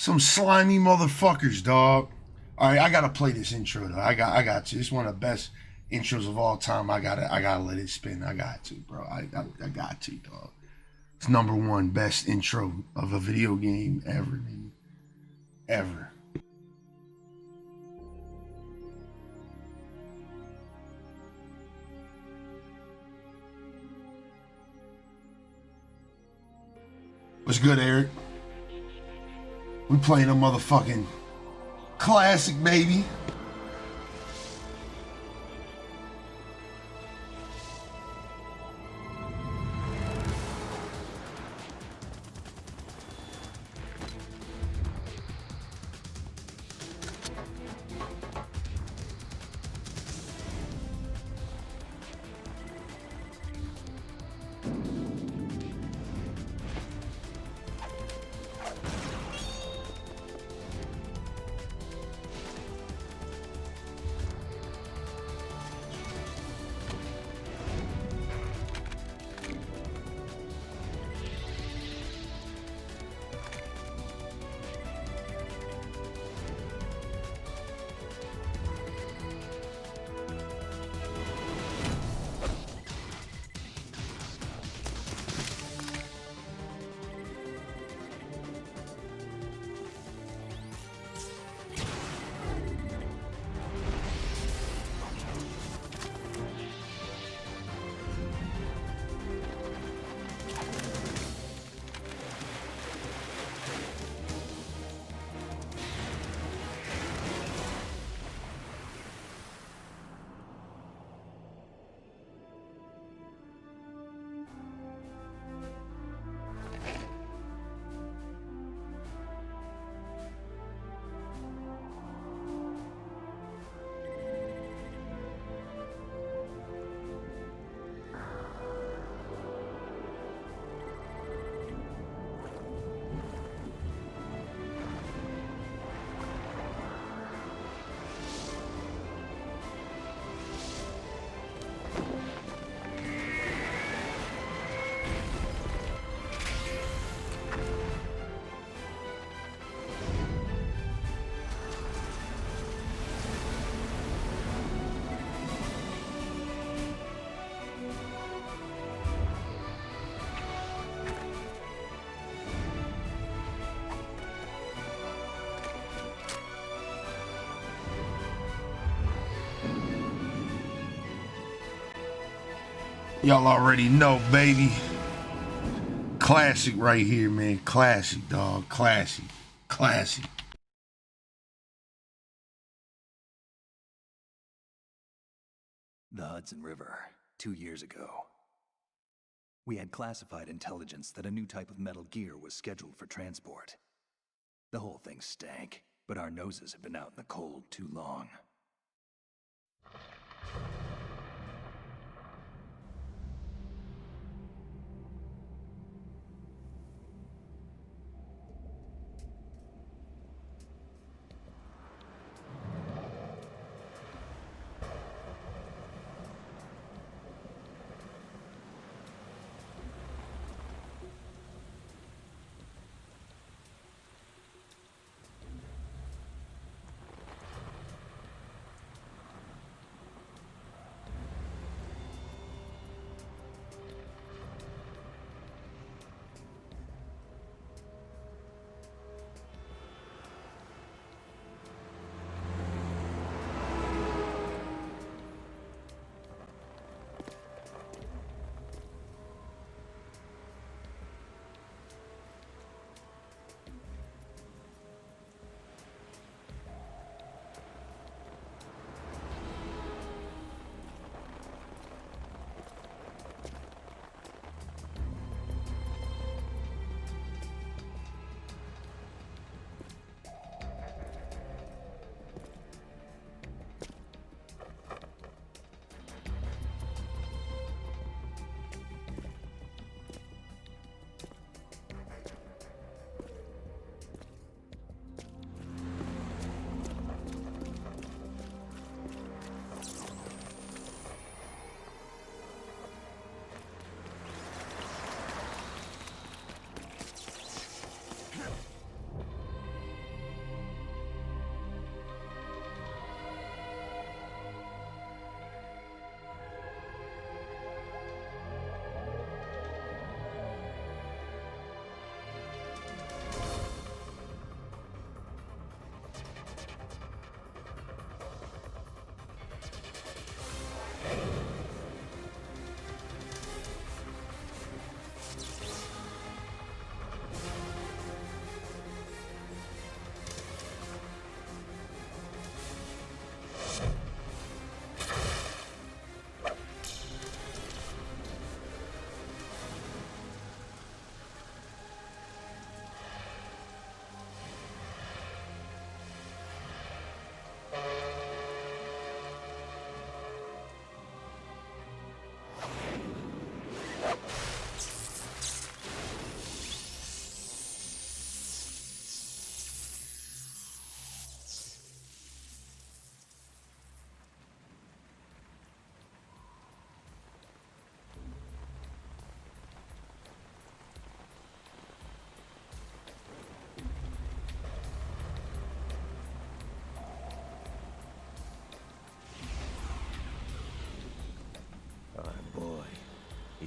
Some slimy motherfuckers, dog. All right, I gotta play this intro though. I got to. It's one of the best intros of all time. I gotta let it spin. I got to, bro. I got to, dog. It's number one best intro of a video game ever, man. Ever. What's good, Eric? We playing a motherfucking classic, baby. Y'all already know, baby. Classic right here, man. Classic, dog. Classic. Classic. The Hudson River, 2 years ago. We had classified intelligence that a new type of metal gear was scheduled for transport. The whole thing stank, but our noses had been out in the cold too long.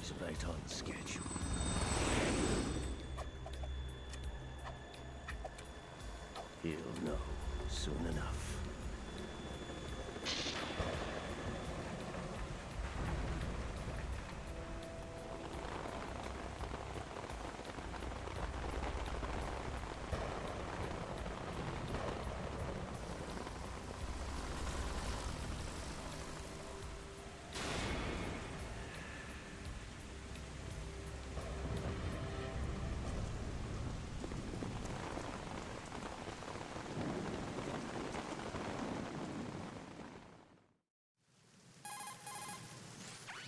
He's right on schedule. He'll know soon enough.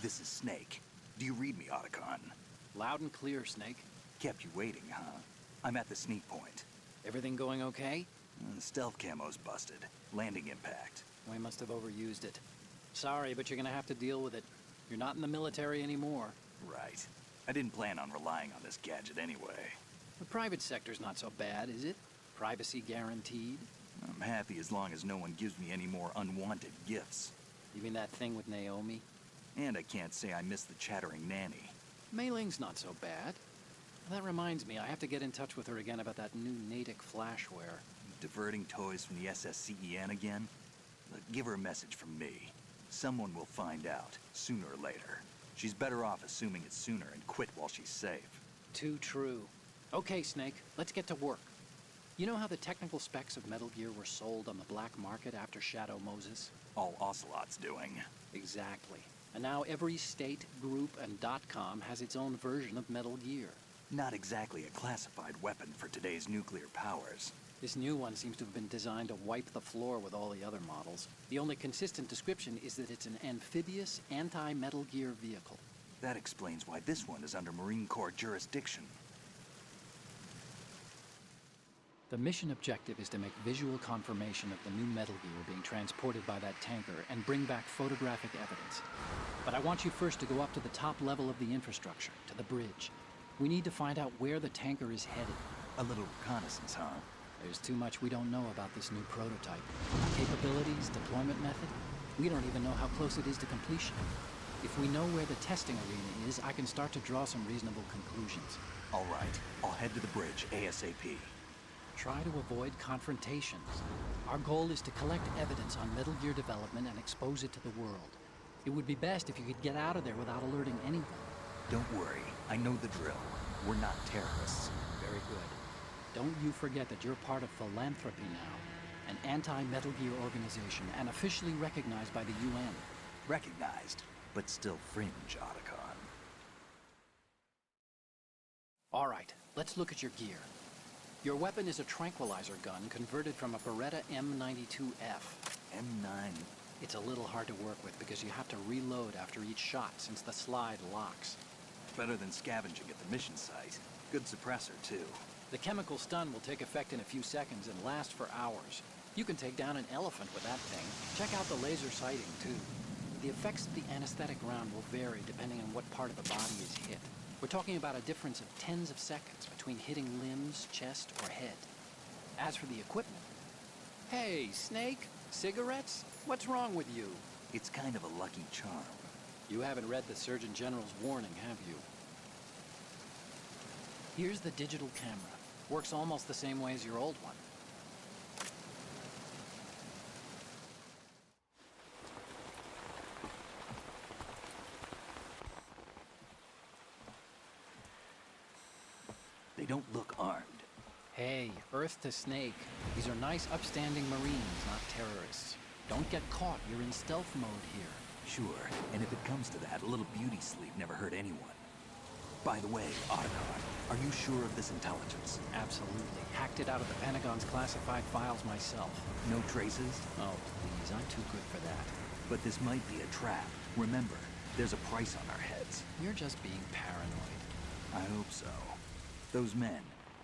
This is Snake. Do you read me, Otacon? Loud and clear, Snake. Kept you waiting, huh? I'm at the sneak point. Everything going okay? The stealth camo's busted. Landing impact. We must have overused it. Sorry, but you're gonna have to deal with it. You're not in the military anymore. Right. I didn't plan on relying on this gadget anyway. The private sector's not so bad, is it? Privacy guaranteed? I'm happy as long as no one gives me any more unwanted gifts. You mean that thing with Naomi? And I can't say I miss the chattering nanny. Mei Ling's not so bad. That reminds me, I have to get in touch with her again about that new Natick flashware. Diverting toys from the SSCEN again? Look, give her a message from me. Someone will find out, sooner or later. She's better off assuming it sooner and quit while she's safe. Too true. Okay, Snake, let's get to work. You know how the technical specs of Metal Gear were sold on the black market after Shadow Moses? All Ocelot's doing. Exactly. And now every state, group, and .com has its own version of Metal Gear. Not exactly a classified weapon for today's nuclear powers. This new one seems to have been designed to wipe the floor with all the other models. The only consistent description is that it's an amphibious, anti-Metal Gear vehicle. That explains why this one is under Marine Corps jurisdiction. The mission objective is to make visual confirmation of the new Metal Gear being transported by that tanker and bring back photographic evidence. But I want you first to go up to the top level of the infrastructure, to the bridge. We need to find out where the tanker is headed. A little reconnaissance, huh? There's too much we don't know about this new prototype. Capabilities, deployment method. We don't even know how close it is to completion. If we know where the testing arena is, I can start to draw some reasonable conclusions. All right, I'll head to the bridge ASAP. Try to avoid confrontations. Our goal is to collect evidence on Metal Gear development and expose it to the world. It would be best if you could get out of there without alerting anyone. Don't worry, I know the drill. We're not terrorists. Very good. Don't you forget that you're part of Philanthropy now, an anti-Metal Gear organization and officially recognized by the UN. Recognized, but still fringe, Otacon. All right, let's look at your gear. Your weapon is a tranquilizer gun converted from a Beretta M92F. M9. It's a little hard to work with because you have to reload after each shot since the slide locks. Better than scavenging at the mission site. Good suppressor, too. The chemical stun will take effect in a few seconds and last for hours. You can take down an elephant with that thing. Check out the laser sighting, too. The effects of the anesthetic round will vary depending on what part of the body is hit. We're talking about a difference of tens of seconds between hitting limbs, chest, or head. As for the equipment... Hey, Snake? Cigarettes? What's wrong with you? It's kind of a lucky charm. You haven't read the Surgeon General's warning, have you? Here's the digital camera. Works almost the same way as your old one. They don't look armed. Hey, Earth to Snake. These are nice, upstanding Marines, not terrorists. Don't get caught. You're in stealth mode here. Sure, and if it comes to that, a little beauty sleep never hurt anyone. By the way, Otacon, are you sure of this intelligence? Absolutely. Hacked it out of the Pentagon's classified files myself. No traces? Oh, please. I'm too good for that. But this might be a trap. Remember, there's a price on our heads. You're just being paranoid. I hope so. Those men,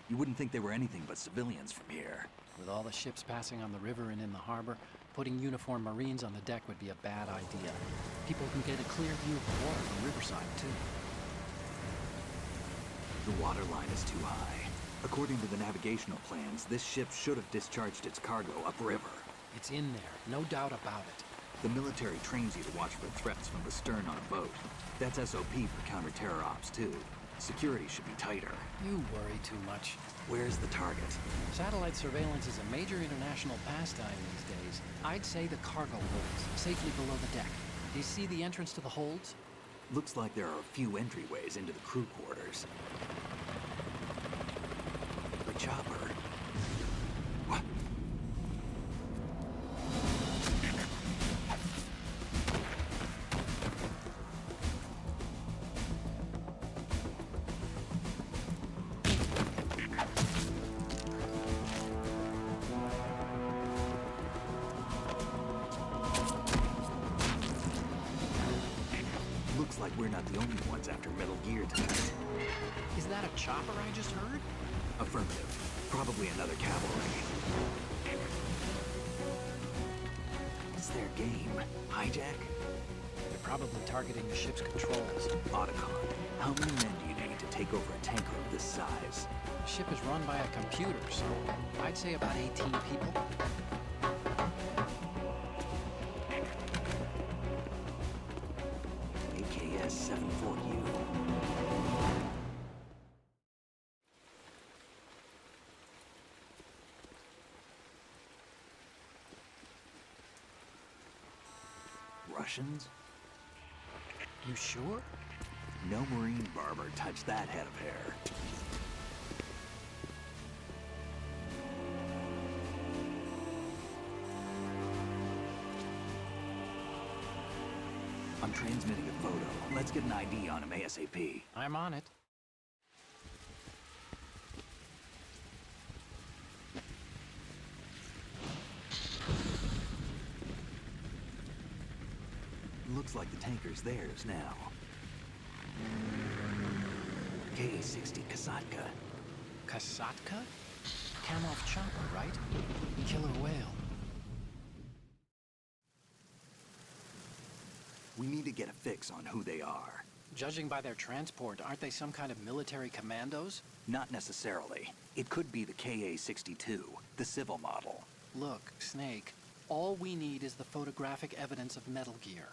you wouldn't think they were anything but civilians from here. With all the ships passing on the river and in the harbor, putting uniformed Marines on the deck would be a bad idea. People can get a clear view of the water from Riverside, too. The water line is too high. According to the navigational plans, this ship should have discharged its cargo upriver. It's in there, no doubt about it. The military trains you to watch for threats from the stern on a boat. That's SOP for counter-terror ops, too. Security should be tighter. You worry too much. Where's the target? Satellite surveillance is a major international pastime these days. I'd say the cargo holds, safely below the deck. Do you see the entrance to the holds? Looks like there are a few entryways into the crew quarters. A chopper. What? Looks like we're not the only ones after Metal Gear tonight. Is that a chopper I just heard? Affirmative. Probably another cavalry. What's their game? Hijack? They're probably targeting the ship's controls. Otacon. How many men do you need to take over a tanker of this size? The ship is run by a computer, so I'd say about 18 people. AKS 74U. Russians? You sure? No Marine barber touched that head of hair. I'm transmitting a photo. Let's get an ID on him ASAP. I'm on it. Looks like the tanker's theirs now. KA-60 Kasatka. Kasatka? Kamov chopper, right? Killer whale. We need to get a fix on who they are. Judging by their transport, aren't they some kind of military commandos? Not necessarily. It could be the KA-62, the civil model. Look, Snake, all we need is the photographic evidence of Metal Gear.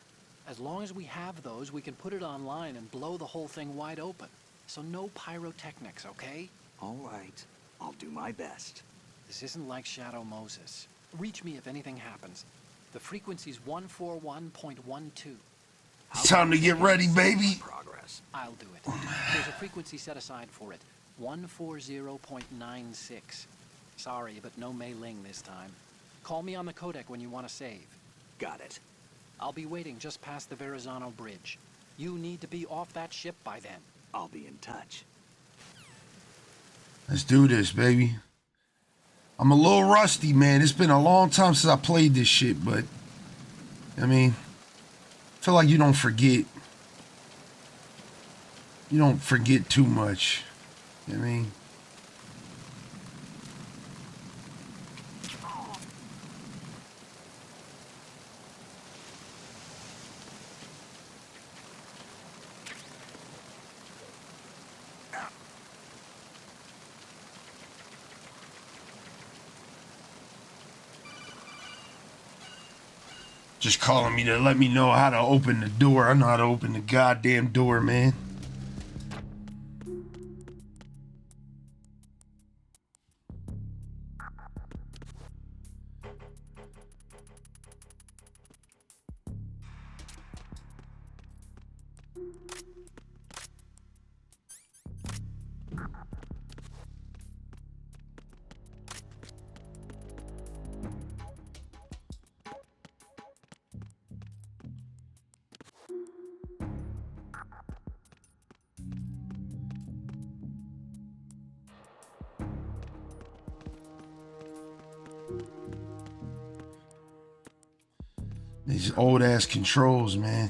As long as we have those, we can put it online and blow the whole thing wide open. So no pyrotechnics, okay? All right. I'll do my best. This isn't like Shadow Moses. Reach me if anything happens. The frequency's 141.12. It's time to get ready, baby. Progress. I'll do it. There's a frequency set aside for it. 140.96. Sorry, but no Mei Ling this time. Call me on the codec when you want to save. Got it. I'll be waiting just past the Verrazano Bridge. You need to be off that ship by then. I'll be in touch. Let's do this, baby. I'm a little rusty, man. It's been a long time since I played this shit, but I mean, I feel like you don't forget. You don't forget too much. You know what I mean? Just calling me to let me know how to open the door. I know how to open the goddamn door, man. These old ass controls, man.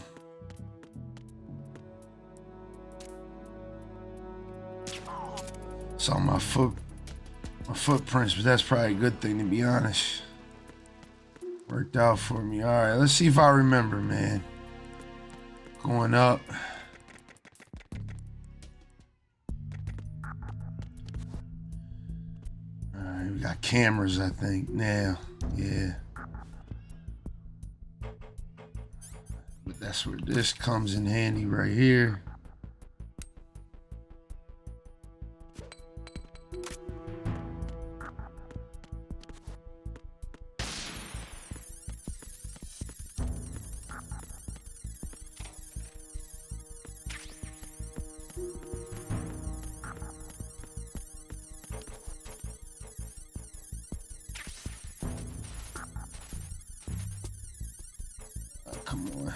Saw my footprints, but that's probably a good thing, to be honest. Worked out for me. All right, let's see if I remember, man. Going up. All right, we got cameras, I think, now. Yeah. That's where this comes in handy right here. Come on.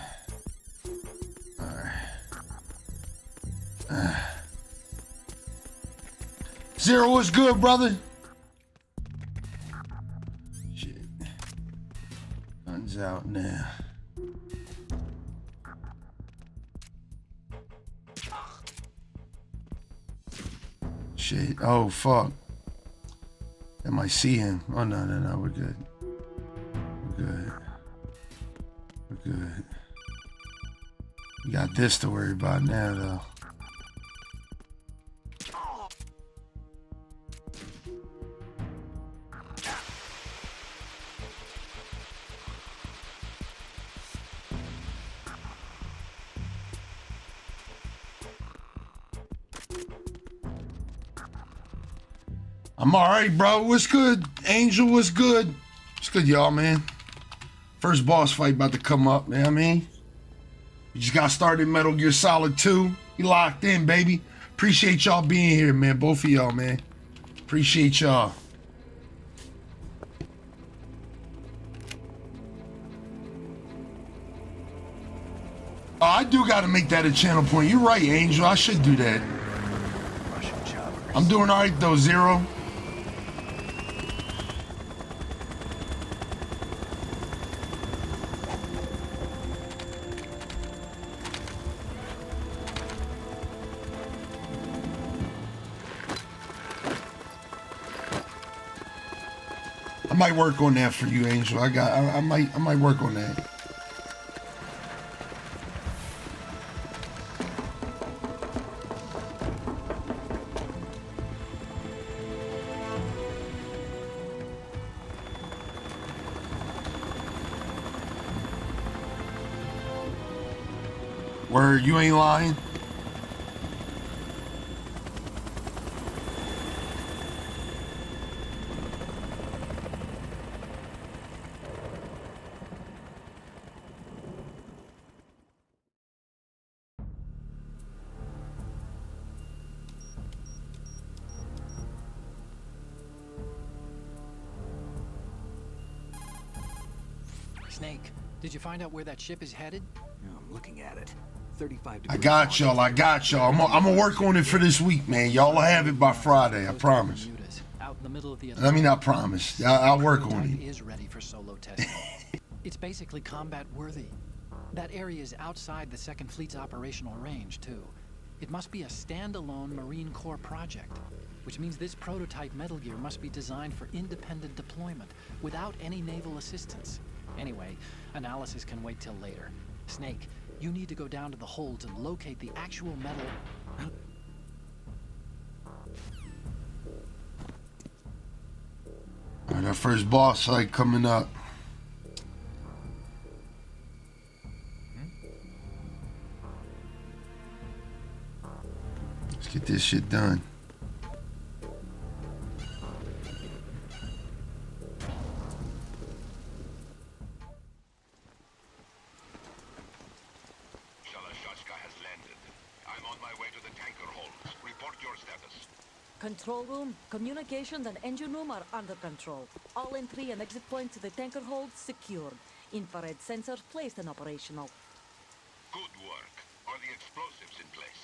All right. Zero, what's good, brother? Shit. Guns out now. Shit. Oh, fuck. I might see him. Oh, no. We're good. We're good. We're good. We got this to worry about now, though. I'm all right, bro. What's good? Angel, what's good? What's good, y'all, man? First boss fight about to come up, man. I mean, you just got started in Metal Gear Solid 2. You locked in, baby. Appreciate y'all being here, man. Both of y'all, man. Appreciate y'all. Oh, I do got to make that a channel point. You're right, Angel. I should do that. Russian choppers. I'm doing all right, though, Zero. I might work on that for you, Angel. I might work on that. Word, you ain't lying. Snake, did you find out where that ship is headed? I'm looking at it. 35 I degrees. got y'all. I'm gonna work on it for this week, man. Y'all will have it by Friday. I promise. Out in the middle of the Let me not promise. I'll work on Prototype it. is ready for solo testing. It's basically combat worthy. That area is outside the Second Fleet's operational range, too. It must be a standalone Marine Corps project, which means this prototype Metal Gear must be designed for independent deployment without any naval assistance. Anyway, analysis can wait till later. Snake, you need to go down to the holds and locate the actual metal. All right, our first boss fight coming up. Let's get this shit done. Control room, communications and engine room are under control. All entry and exit points to the tanker hold secured. Infrared sensors placed and operational. Good work. Are the explosives in place?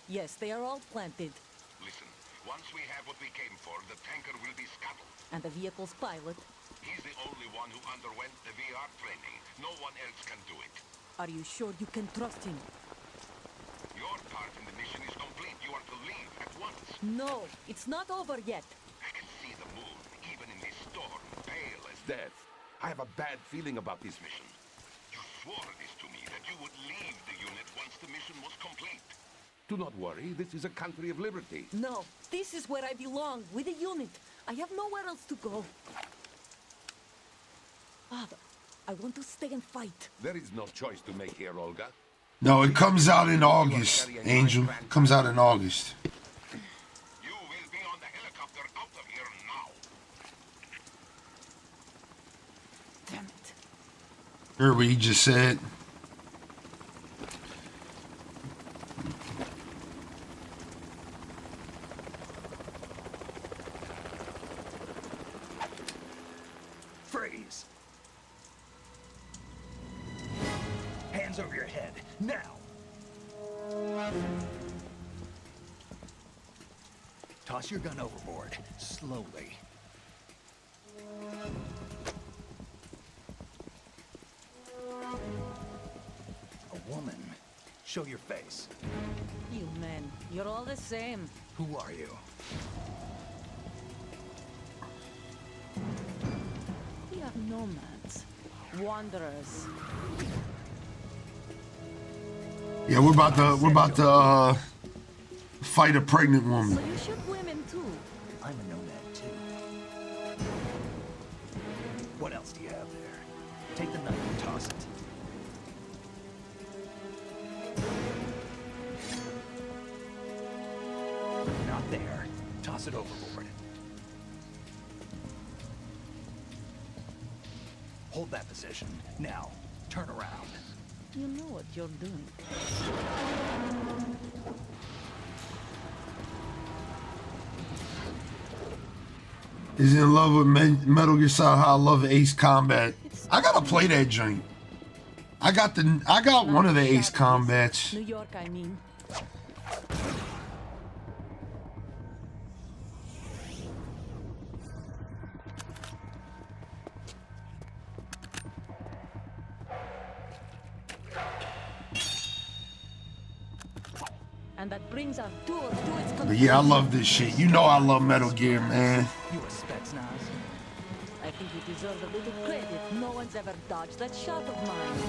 Yes, they are all planted. Listen, once we have what we came for, the tanker will be scuttled. And the vehicle's pilot. He's the only one who underwent the VR training. No one else can do it. Are you sure you can trust him? Your part in the mission is complete. You are to leave at once. No, it's not over yet. I can see the moon, even in this storm, pale as death. I have a bad feeling about this mission. You swore this to me, that you would leave the unit once the mission was complete. Do not worry, this is a country of liberty. No, this is where I belong, with the unit. I have nowhere else to go. Father, I want to stay and fight. There is no choice to make here, Olga. No, it comes out in August, Angel. Comes out in August. You will be on the helicopter out of here now. Damn it. Heard what he just said. Freeze! Hands over your head, now! Toss your gun overboard, slowly. A woman. Show your face. You men, you're all the same. Who are you? We are nomads. Wanderers. Yeah, we're about to fight a pregnant So woman. you shoot women too? I'm a nomad too. What else do you have there? Take the knife and toss it. Not there. Toss it overboard. Hold that position. Now, turn around. You know what you're doing. Is in love with Metal Gear Solid. How I love Ace Combat. I gotta play that joint. I got one of the Ace Combats. New York, I mean. And that brings our tour to its conclusion. But yeah, I love this shit. You know I love Metal Gear, man. You a Spetsnaz? I think you deserve a little credit. No one's ever dodged that shot of mine.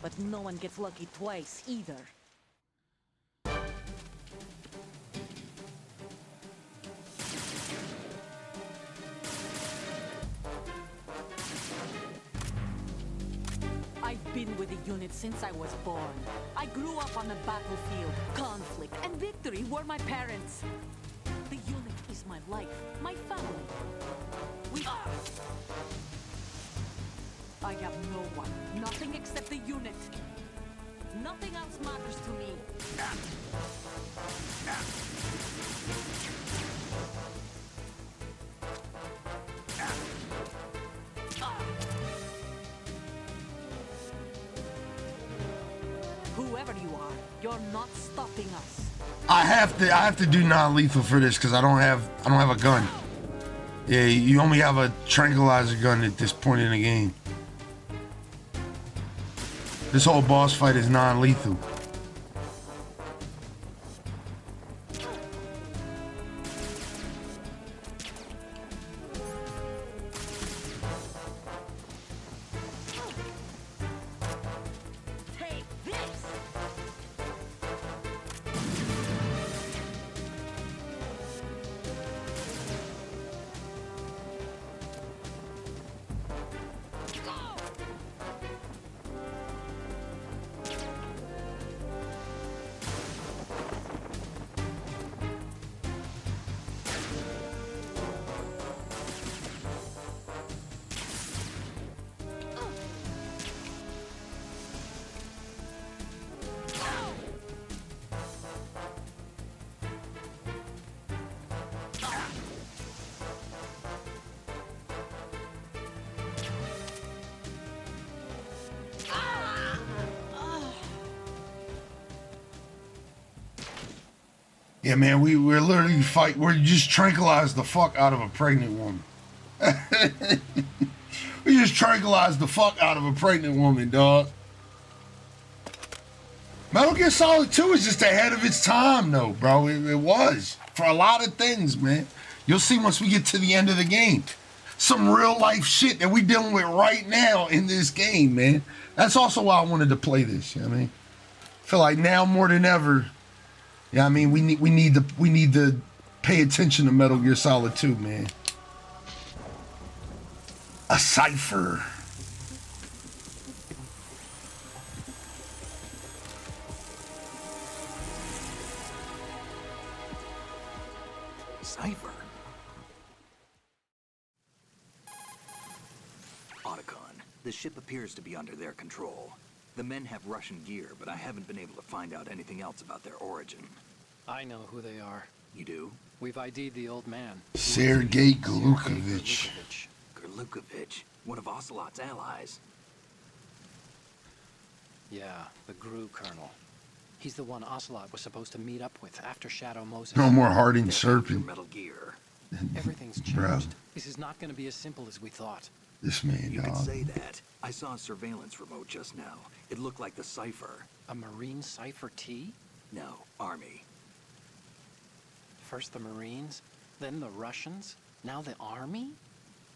But no one gets lucky twice, either. I've been with the unit since I was born. I grew up on the battlefield. Conflict and victory were my parents. The unit is my life, my family. We are. I have no one, nothing except the unit. Nothing else matters to me. Whoever you are, you're not stopping us. I have to do non-lethal for this because I don't have a gun. Yeah, you only have a tranquilizer gun at this point in the game. This whole boss fight is non-lethal. Take this! Yeah, man, we're literally we're just tranquilized the fuck out of a pregnant woman. We just tranquilized the fuck out of a pregnant woman, dog. Metal Gear Solid 2 is just ahead of its time, though, bro. It was. For a lot of things, man. You'll see once we get to the end of the game. Some real life shit that we dealing with right now in this game, man. That's also why I wanted to play this, you know what I mean? I feel like now more than ever, yeah, I mean, we need to pay attention to Metal Gear Solid 2, man. A cipher. The ship appears to be under their control. The men have Russian gear, but I haven't been able to find out anything else about their origin. I know who they are. You do? We've ID'd the old man. Sergei Glukovich. Glukovich, one of Ocelot's allies. Yeah, the GRU colonel. He's the one Ocelot was supposed to meet up with after Shadow Moses. No more hardened Your serpent. Metal Gear. Everything's Bro. changed. This is not going to be as simple as we thought. This man, You could dog. say that. I saw a surveillance remote just now. It looked like the cipher. A Marine Cipher T? No, Army. First the Marines, then the Russians, now the Army?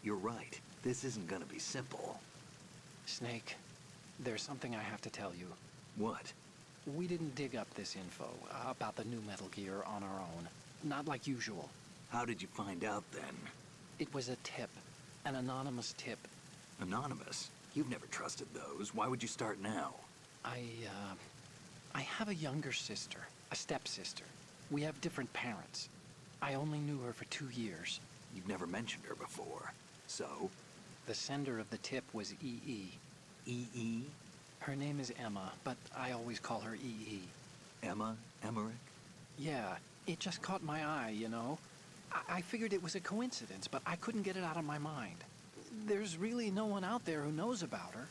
You're right. This isn't gonna be simple. Snake, there's something I have to tell you. What? We didn't dig up this info about the new Metal Gear on our own. Not like usual. How did you find out then? It was a tip. An anonymous tip. Anonymous? You've never trusted those. Why would you start now? I have a younger sister, a stepsister. We have different parents. I only knew her for 2 years. You've never mentioned her before. So? The sender of the tip was EE. EE? Her name is Emma, but I always call her EE. Emma? Emmerich? Yeah, it just caught my eye, you know? I figured it was a coincidence, but I couldn't get it out of my mind. There's really no one out there who knows about her.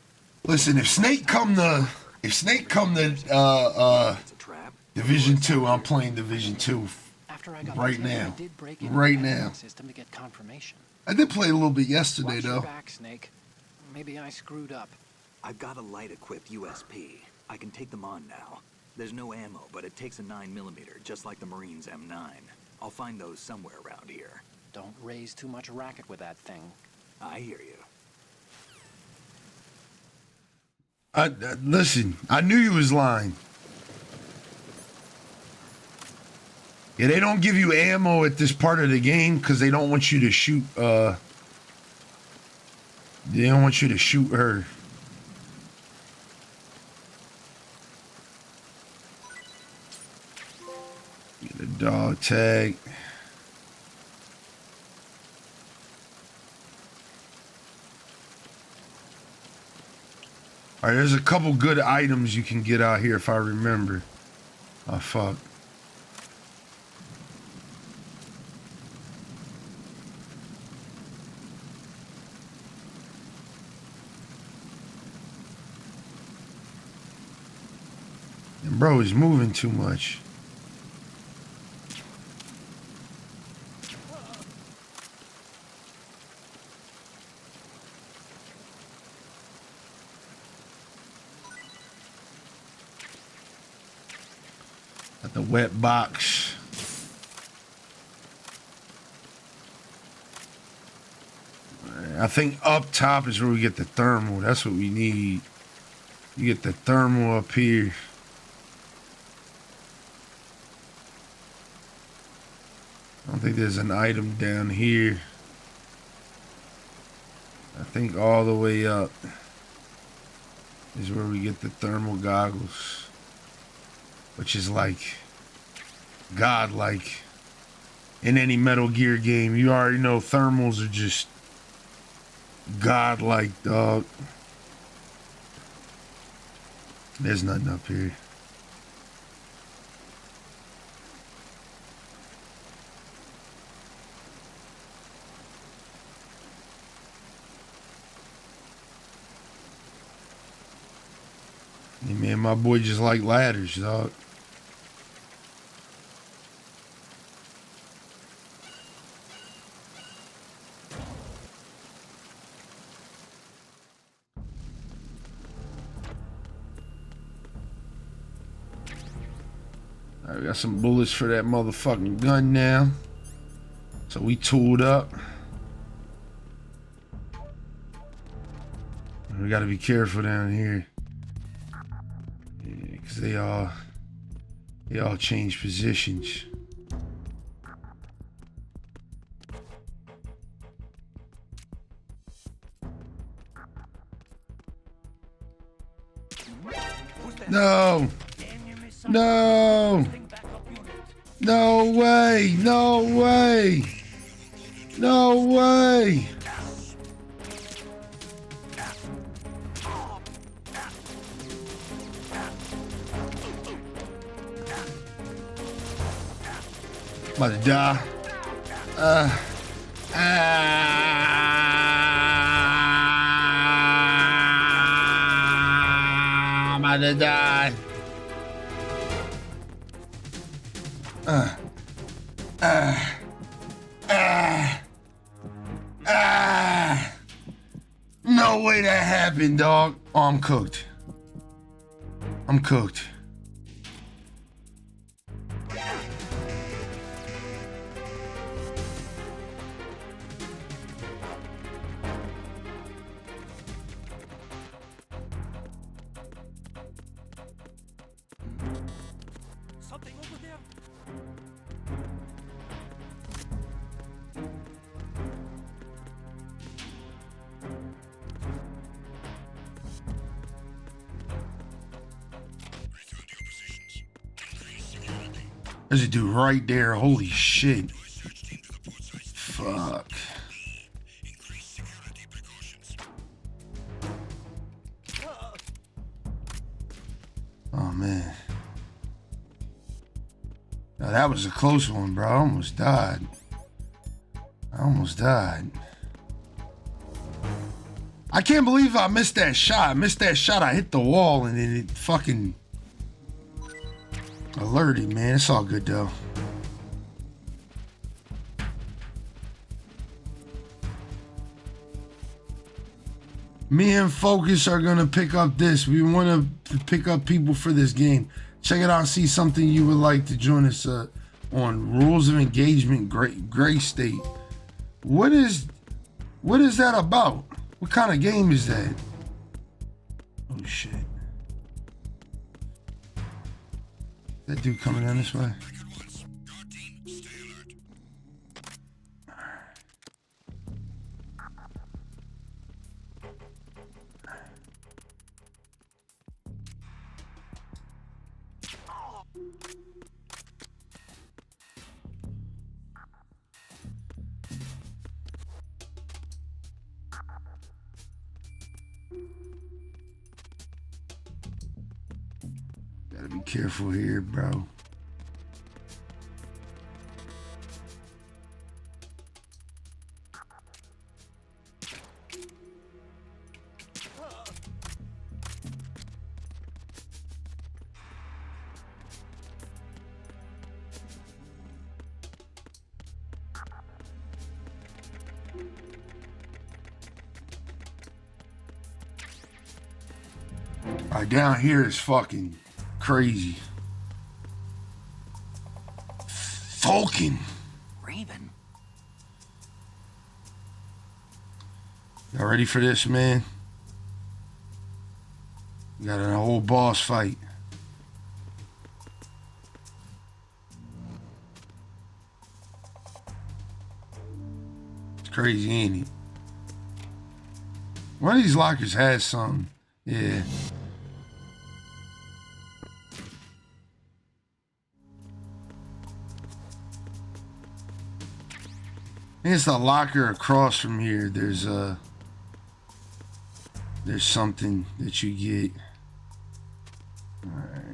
Listen, if Snake come to It's a trap? Division 2, I'm playing Division 2 After I got right the tip, now. I did break into Right the now. banking system to get confirmation. I did play a little bit yesterday, Watch though. your back, Snake. Maybe I screwed up. I've got a light-equipped USP. I can take them on now. There's no ammo, but it takes a 9mm, just like the Marines' M9. I'll find those somewhere around here. Don't raise too much racket with that thing. I hear you. Listen, I knew you was lying. Yeah, they don't give you ammo at this part of the game because they don't want you to shoot, they don't want you to shoot her. Get a dog tag. All right, there's a couple good items you can get out here if I remember. Oh, fuck. And bro, he's moving too much. Got the wet box. I think up top is where we get the thermal. That's what we need. You get the thermal up here. I don't think there's an item down here. I think all the way up is where we get the thermal goggles, which is like godlike in any Metal Gear game. You already know thermals are just godlike, dog. There's nothing up here. Hey man, my boy just like ladders, dog. All right, we got some bullets for that motherfucking gun now. So we tooled up. We gotta be careful down here. Yeah, cause they all change positions. No! No! No way! No way! No way! about to die. I'm about to die. No way that happened, dog. Oh, I'm cooked. I'm cooked. Something over there? There's a dude right there. Holy shit. Fuck. Oh, man. Now, that was a close one, bro. I almost died. I can't believe I missed that shot. I hit the wall and then it fucking alerted, man. It's all good, though. Me and Focus are going to pick up this. We want to pick up people for this game. Check it out and see something you would like to join us on Rules of Engagement Gray State. What is that about? What kind of game is that? Oh, shit. That dude coming down this way? Gotta be careful here, bro. All right, down here is fucking crazy. Falcon. Raven. Y'all ready for this, man? We got a whole boss fight. It's crazy, ain't it? One of these lockers has something. Yeah. I think it's the locker across from here. There's something that you get. All right.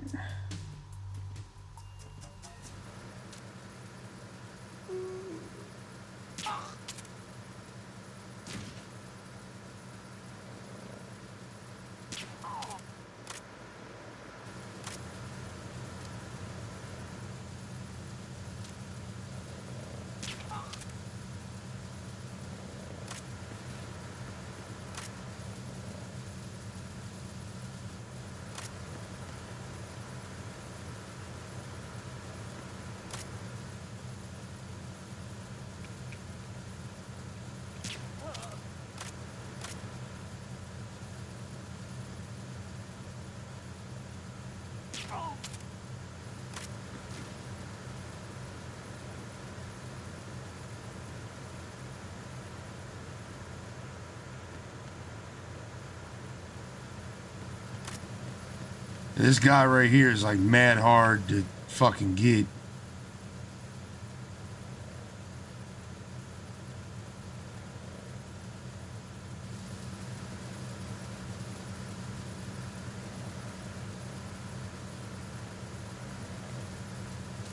This guy right here is like mad hard to fucking get.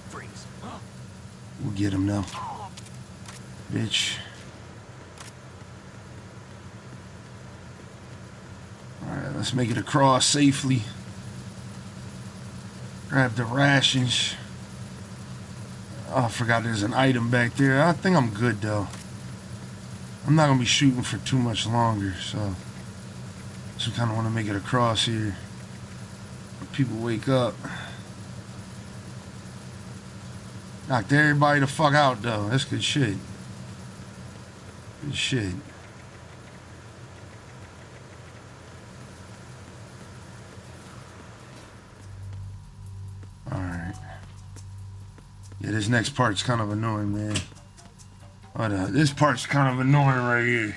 Freeze. We'll get him now. Bitch. Alright, let's make it across safely. Grab the rations. Oh, I forgot there's an item back there. I think I'm good though. I'm not gonna be shooting for too much longer, so just kind of want to make it across here. People wake up. Knocked everybody the fuck out though. That's good shit. Good shit. Alright. Yeah, this next part's kind of annoying, man. But this part's kind of annoying right here.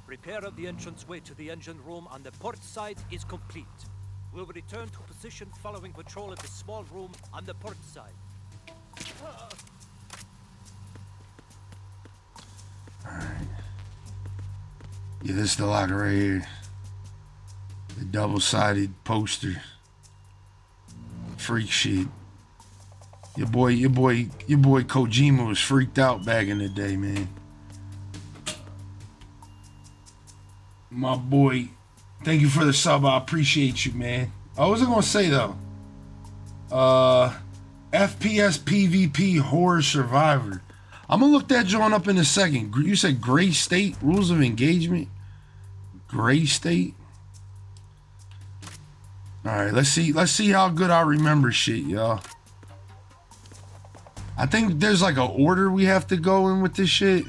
Repair of the entranceway to the engine room on the port side is complete. We'll return to position following patrol of the small room on the port side. Alright. Yeah, this is the locker right here. The double-sided poster. Freak shit. Your boy Kojima was freaked out back in the day, man. My boy, thank you for the sub. I appreciate you, man. I wasn't gonna say though. FPS PvP Horror Survivor. I'm gonna look that joint up in a second. You said Gray State Rules of Engagement. Gray State. All right, let's see how good I remember shit, y'all. I think there's like an order we have to go in with this shit.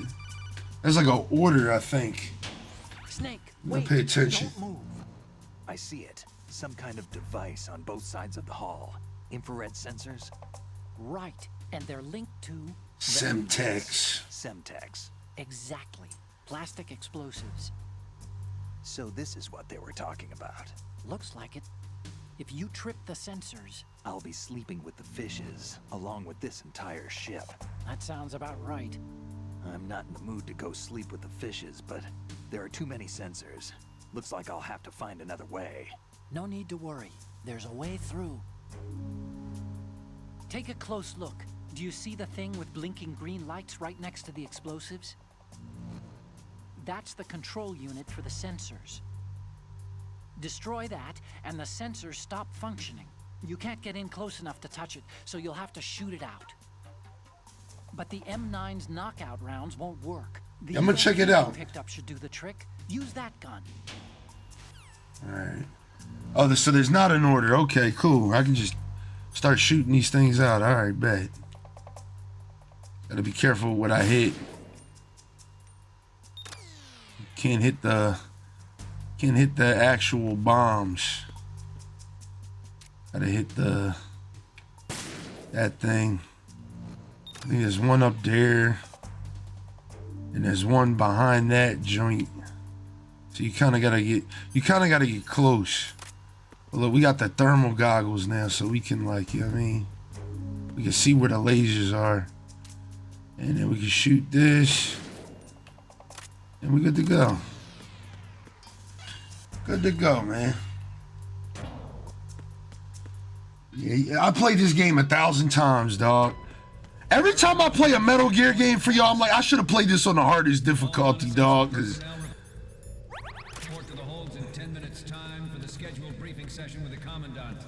There's like an order, I think. Snake, Don't wait, pay attention. Don't move. I see it. Some kind of device on both sides of the hall. Infrared sensors? Right, and they're linked to... Semtex. Semtex. Exactly. Plastic explosives. So this is what they were talking about. Looks like it. If you trip the sensors... I'll be sleeping with the fishes, along with this entire ship. That sounds about right. I'm not in the mood to go sleep with the fishes, but there are too many sensors. Looks like I'll have to find another way. No need to worry. There's a way through. Take a close look. Do you see the thing with blinking green lights right next to the explosives? That's the control unit for the sensors. Destroy that, and the sensors stop functioning. You can't get in close enough to touch it, so you'll have to shoot it out. But the M9's knockout rounds won't work. The I'm gonna check it out. Picked up should do the trick. Use that gun. All right. Oh, so there's not an order. Okay, cool. I can just start shooting these things out. All right, bet. Gotta be careful what I hit. Can't hit the actual bombs. Gotta hit that thing. I think there's one up there, and there's one behind that joint. So you kind of gotta get close. Well, look, we got the thermal goggles now, so we can, like, you know what I mean, we can see where the lasers are, and then we can shoot this, and we're good to go. Good to go, man. Yeah, I played this game 1,000 times, dog. Every time I play a Metal Gear game for y'all, I'm like, I should have played this on the hardest difficulty, dog. Cause report to the holds in 10 minutes time for the scheduled briefing session with the commandant.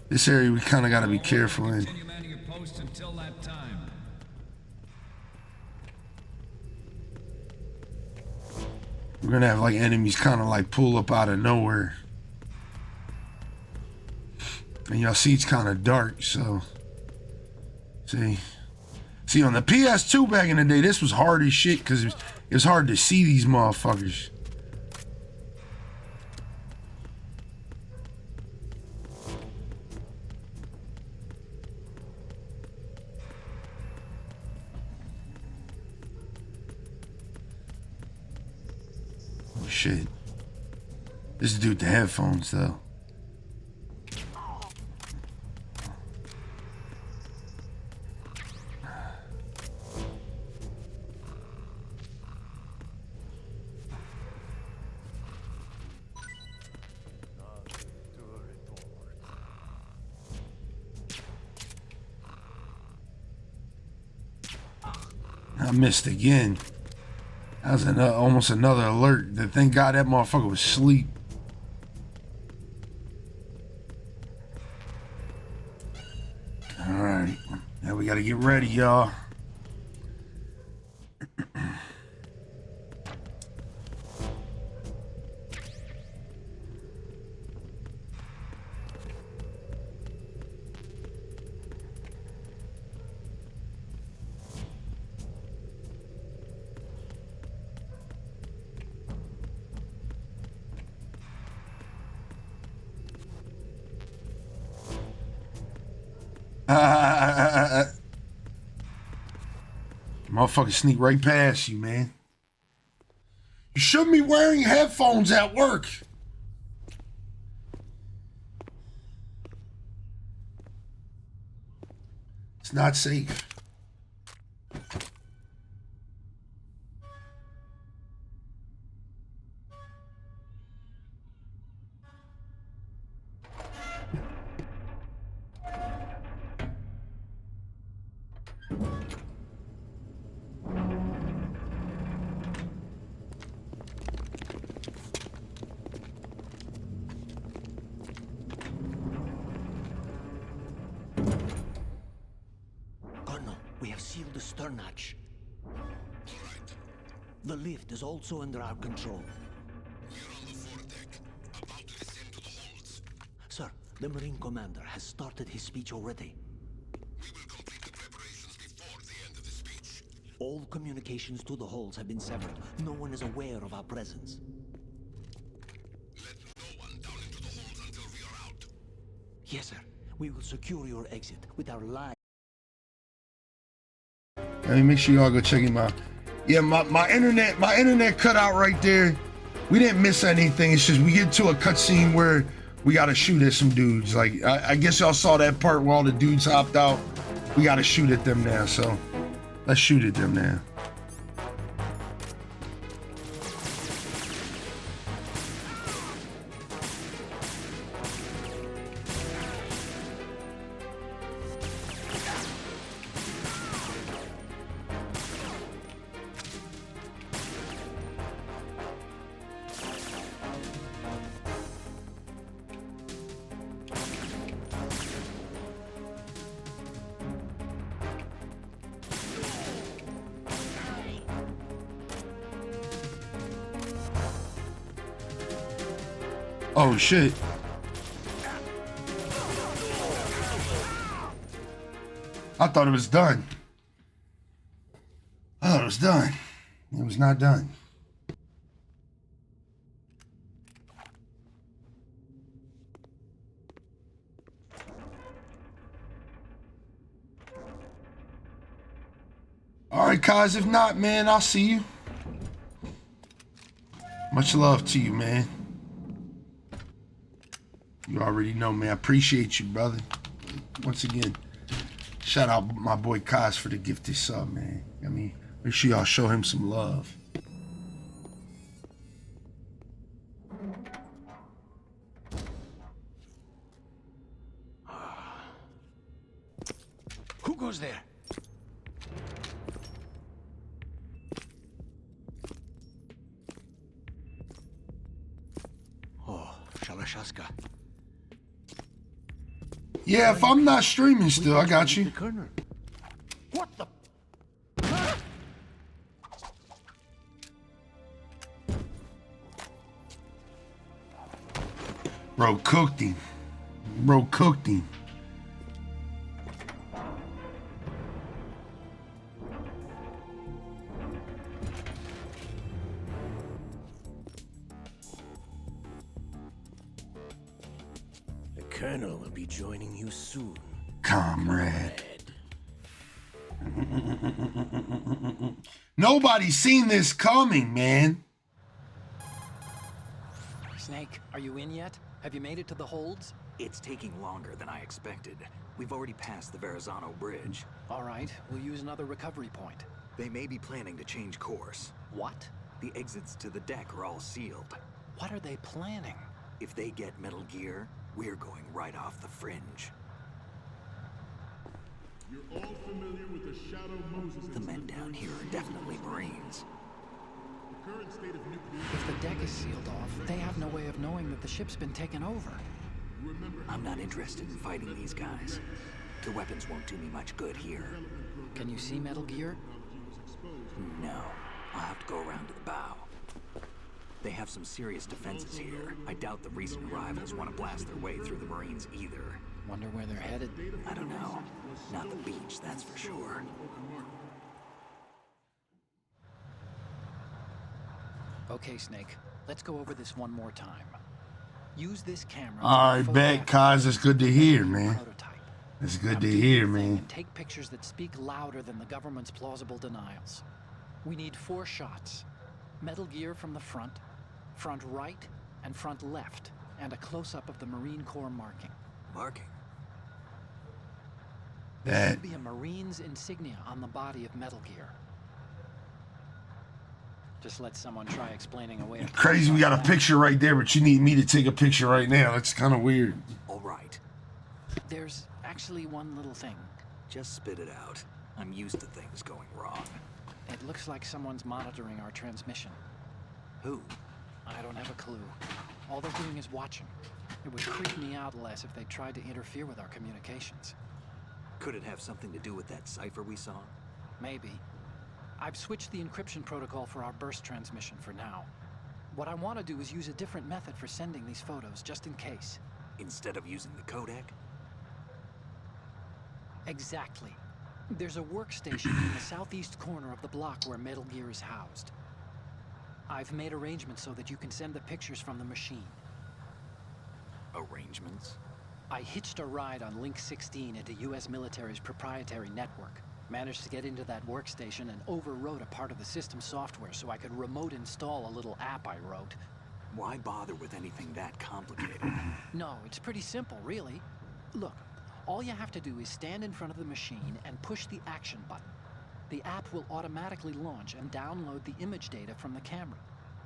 this area we kind of got to be careful in. Continue manning your posts until that time. We're gonna have like enemies kind of like pull up out of nowhere. And y'all see it's kind of dark, so see on the PS2 back in the day, this was hard as shit because it was hard to see these motherfuckers. Oh shit. This dude with the headphones though. I missed again. That was almost another alert. Thank God that motherfucker was asleep. Alright. Now we gotta get ready, y'all. Motherfucker sneak right past you, man. You shouldn't be wearing headphones at work. It's not safe. We have sealed the stern hatch. The lift is also under our control. We're on the foredeck, about to descend to the holds. Sir, the Marine Commander has started his speech already. We will complete the preparations before the end of the speech. All communications to the holds have been severed. No one is aware of our presence. Let no one down into the holds until we are out. Yes, sir. We will secure your exit with our lives. Let me make sure y'all go check him out. Yeah, my internet cut out right there. We didn't miss anything. It's just we get to a cutscene where we gotta shoot at some dudes. Like I guess y'all saw that part where all the dudes hopped out. We gotta shoot at them now, so let's shoot at them now. Oh shit. I thought it was done. I thought it was done. It was not done. All right, guys. If not, man, I'll see you. Much love to you, man. You already know, man. I appreciate you, brother. Once again, shout out my boy Kaz for the gifted sub, man. I mean, make sure y'all show him some love. Who goes there? Oh, Shalashaska. Yeah, if I'm not streaming still, I got you. What the? Bro cooked him. Bro cooked him. The Colonel will be joining you soon, Comrade. Nobody's seen this coming, man. Snake, are you in yet? Have you made it to the holds? It's taking longer than I expected. We've already passed the Verrazano Bridge. All right, we'll use another recovery point. They may be planning to change course. What? The exits to the deck are all sealed. What are they planning? If they get Metal Gear, we're going right off the fringe. You're all familiar with the Shadow Moses The men down here are definitely Marines. The current state of nuclear... If the deck is sealed off, they have no way of knowing that the ship's been taken over. I'm not interested in fighting these guys. The weapons won't do me much good here. Can you see Metal Gear? No. I'll have to go around to the bow. They have some serious defenses here. I doubt the recent arrivals want to blast their way through the Marines either. Wonder where they're headed. I don't know. Not the beach, that's for sure. Okay, Snake. Let's go over this one more time. Use this camera. I bet, Kaz, it's good to hear, man. It's good to hear, man. Take pictures that speak louder than the government's plausible denials. We need 4 shots. Metal Gear from the front right, and front left, and a close-up of the Marine Corps marking. Marking? There should be a Marine's insignia on the body of Metal Gear. Just let someone try explaining away. Crazy, we got a picture right there, but you need me to take a picture right now. That's kind of weird. All right. There's actually one little thing. Just spit it out. I'm used to things going wrong. It looks like someone's monitoring our transmission. Who? I don't have a clue. All they're doing is watching. It would creep me out less if they tried to interfere with our communications. Could it have something to do with that cipher we saw? Maybe. I've switched the encryption protocol for our burst transmission for now. What I want to do is use a different method for sending these photos, just in case. Instead of using the codec? Exactly. There's a workstation in the southeast corner of the block where Metal Gear is housed. I've made arrangements so that you can send the pictures from the machine. Arrangements? I hitched a ride on Link 16 into U.S. military's proprietary network. Managed to get into that workstation and overwrote a part of the system software so I could remote install a little app I wrote. Why bother with anything that complicated? No, it's pretty simple, really. Look, all you have to do is stand in front of the machine and push the action button. The app will automatically launch and download the image data from the camera,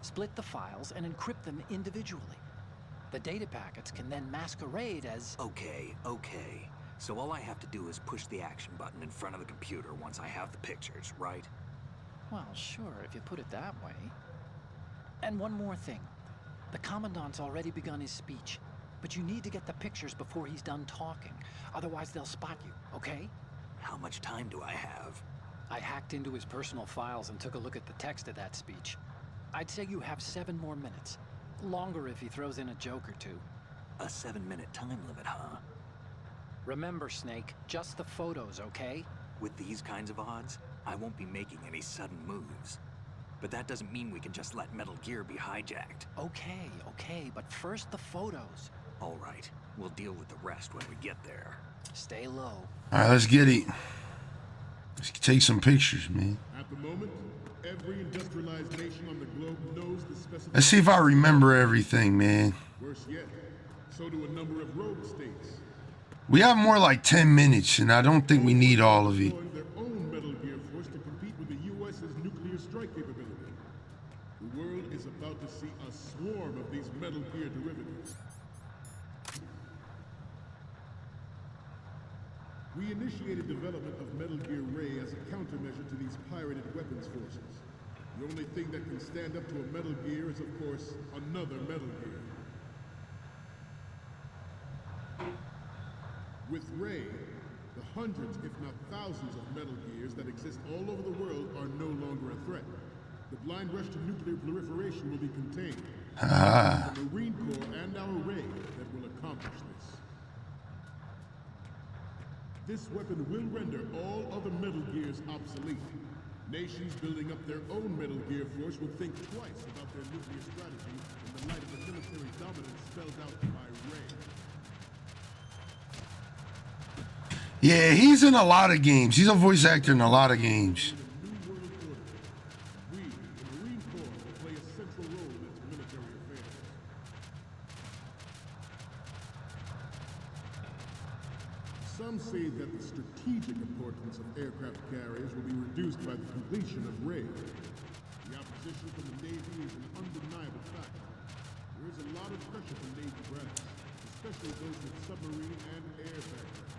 split the files, and encrypt them individually. The data packets can then masquerade as... Okay. So all I have to do is push the action button in front of the computer once I have the pictures, right? Well, sure, if you put it that way. And one more thing. The Commandant's already begun his speech, but you need to get the pictures before he's done talking. Otherwise, they'll spot you, okay? How much time do I have? I hacked into his personal files and took a look at the text of that speech. I'd say you have 7 more minutes. Longer if he throws in a joke or two. A 7-minute time limit, huh? Remember, Snake, just the photos, okay? With these kinds of odds, I won't be making any sudden moves. But that doesn't mean we can just let Metal Gear be hijacked. Okay, but first the photos. All right, we'll deal with the rest when we get there. Stay low. All right, let's get it. Let's take some pictures, man. At the moment, every industrialized nation on the globe knows the specific... Let's see if I remember everything, man. Worse yet, so do a number of rogue states. We have more like 10 minutes, and I don't think we need all of it. Their own Metal Gear force to compete with the U.S.'s nuclear strike capability. The world is about to see a swarm of these Metal Gear derivatives. We initiated development of Metal Gear Ray as a countermeasure to these pirated weapons forces. The only thing that can stand up to a Metal Gear is, of course, another Metal Gear. With Ray, the hundreds, if not thousands of Metal Gears that exist all over the world are no longer a threat. The blind rush to nuclear proliferation will be contained. The Marine Corps and our Ray that will accomplish this. This weapon will render all other Metal Gears obsolete. Nations building up their own Metal Gear force will think twice about their nuclear strategy in the light of the military dominance spelled out by Ray. Yeah, he's in a lot of games. He's a voice actor in a lot of games. We, the Marine Corps, will play a central role in its military affairs. Some say that the strategic importance of aircraft carriers will be reduced by the completion of Ray. The opposition from the Navy is an undeniable fact. There is a lot of pressure from Navy brass, especially those with submarine and air background.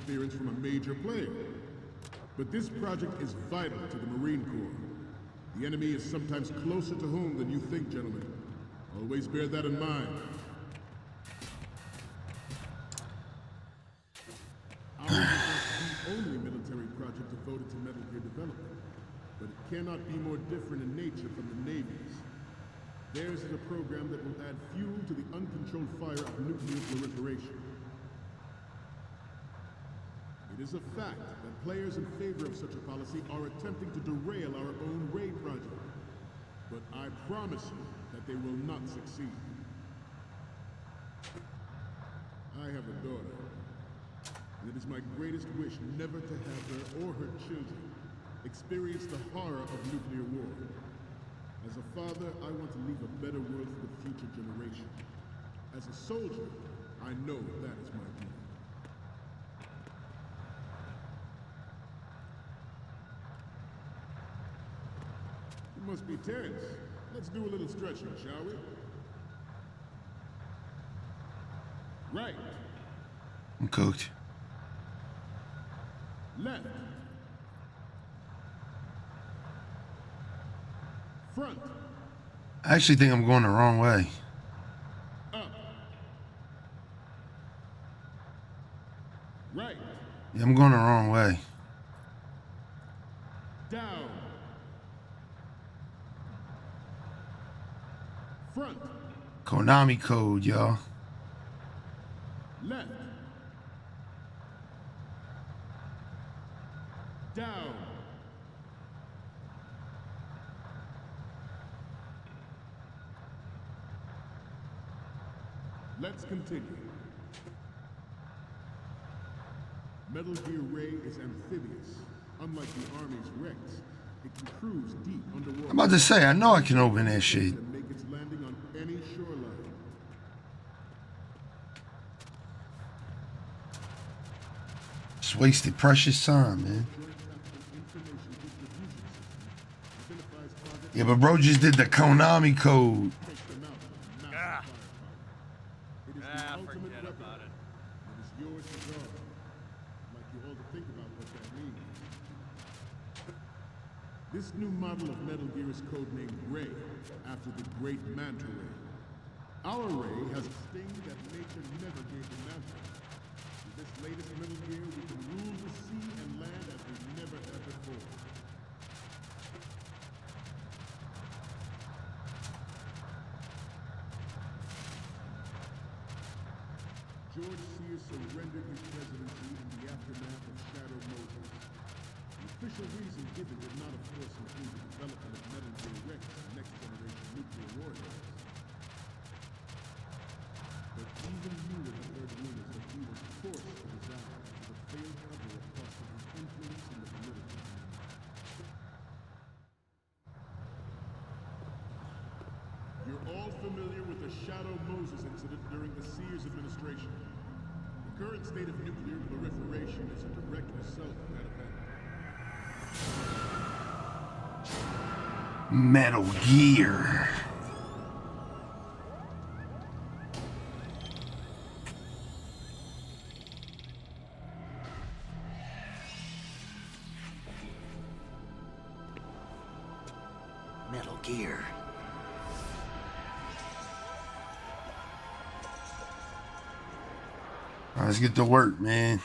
interference from a major player. But this project is vital to the Marine Corps. The enemy is sometimes closer to home than you think, gentlemen. Always bear that in mind. Ours is not the only military project devoted to Metal Gear development, but it cannot be more different in nature from the Navy's. Theirs is a program that will add fuel to the uncontrolled fire of nuclear proliferation. It is a fact that players in favor of such a policy are attempting to derail our own Ray project. But I promise you that they will not succeed. I have a daughter, and it is my greatest wish never to have her or her children experience the horror of nuclear war. As a father, I want to leave a better world for the future generation. As a soldier, I know that is my duty. You must be tense. Let's do a little stretching, shall we? Right. I'm cooked. Left. Front. I actually think I'm going the wrong way. Up. Right. Yeah, I'm going the wrong way. Down. Front. Konami code, y'all. Left. Down. Let's continue. Metal Gear Ray is amphibious. Unlike the Army's Rex, it can cruise deep underwater. I'm about to say, I know I can open that shit. And make its landing on any shoreline. Just wasted precious time, man. Yeah, but bro just did the Konami code. Forget about it. It is yours to draw. I'd like you all to think about what that means. This new model of Metal Gear is codenamed Ray, after the great Manta Ray. Our Ray has a sting that nature never gave the Manta. With this latest Metal Gear, we can rule the sea and land as we never have before. George Sears surrendered his presidency in the aftermath of Shadow Moses. The official reason given did not, of course, include the development of Metal Gear Rex and next-generation nuclear warheads. But even you would have heard rumors that he was forced to resign with a failed cover-up costing his influence in the political community. You're all familiar with the Shadow Moses incident during the Sears administration. The current state of nuclear proliferation is a direct result of that event. Metal Gear. Metal Gear. All right, let's get to work, man.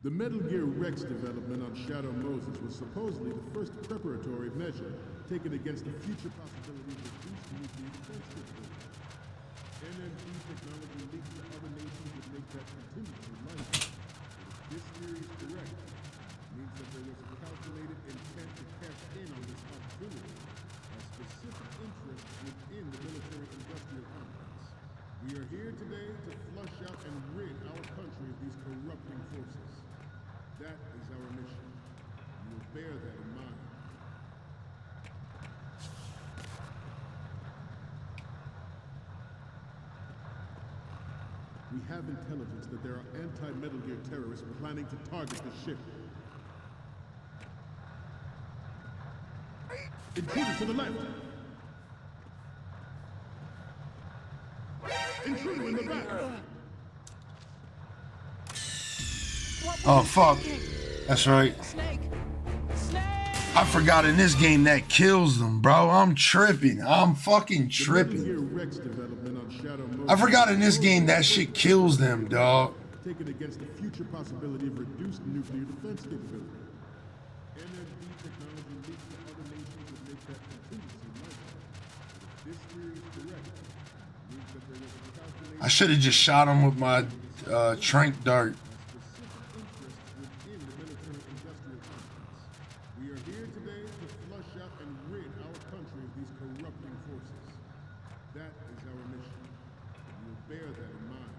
The Metal Gear Rex development on Shadow Moses was supposedly the first preparatory measure taken against the future possibility of reduced nuclear defense capability. NMP technology leaked to other nations would make that contingency likely. But if this theory is correct, it means that there was a calculated intent to cash in on this opportunity, a specific interest within the military-industrial complex. We are here today to flush out and rid our country of these corrupting forces. That is our mission. You will bear that in mind. We have intelligence that there are anti-Metal Gear terrorists planning to target the ship. Intruder to the left! Intruder in the back! Oh, fuck. That's right. Snake! Snake! I forgot in this game that kills them, bro. I'm tripping. I'm fucking tripping. I forgot in this game that shit kills them, dog. Taken against the future possibility of reduced nuclear defense capability. NMD technology leaks to other nations would make that contingency likely. But if this theory is correct, it means that there was a calculation. I should have just shot him with my trank dart. Specific interests within the military-industrial complex. We are here today to flush out and rid our country of these corrupting forces. That is our mission. We will bear that in mind.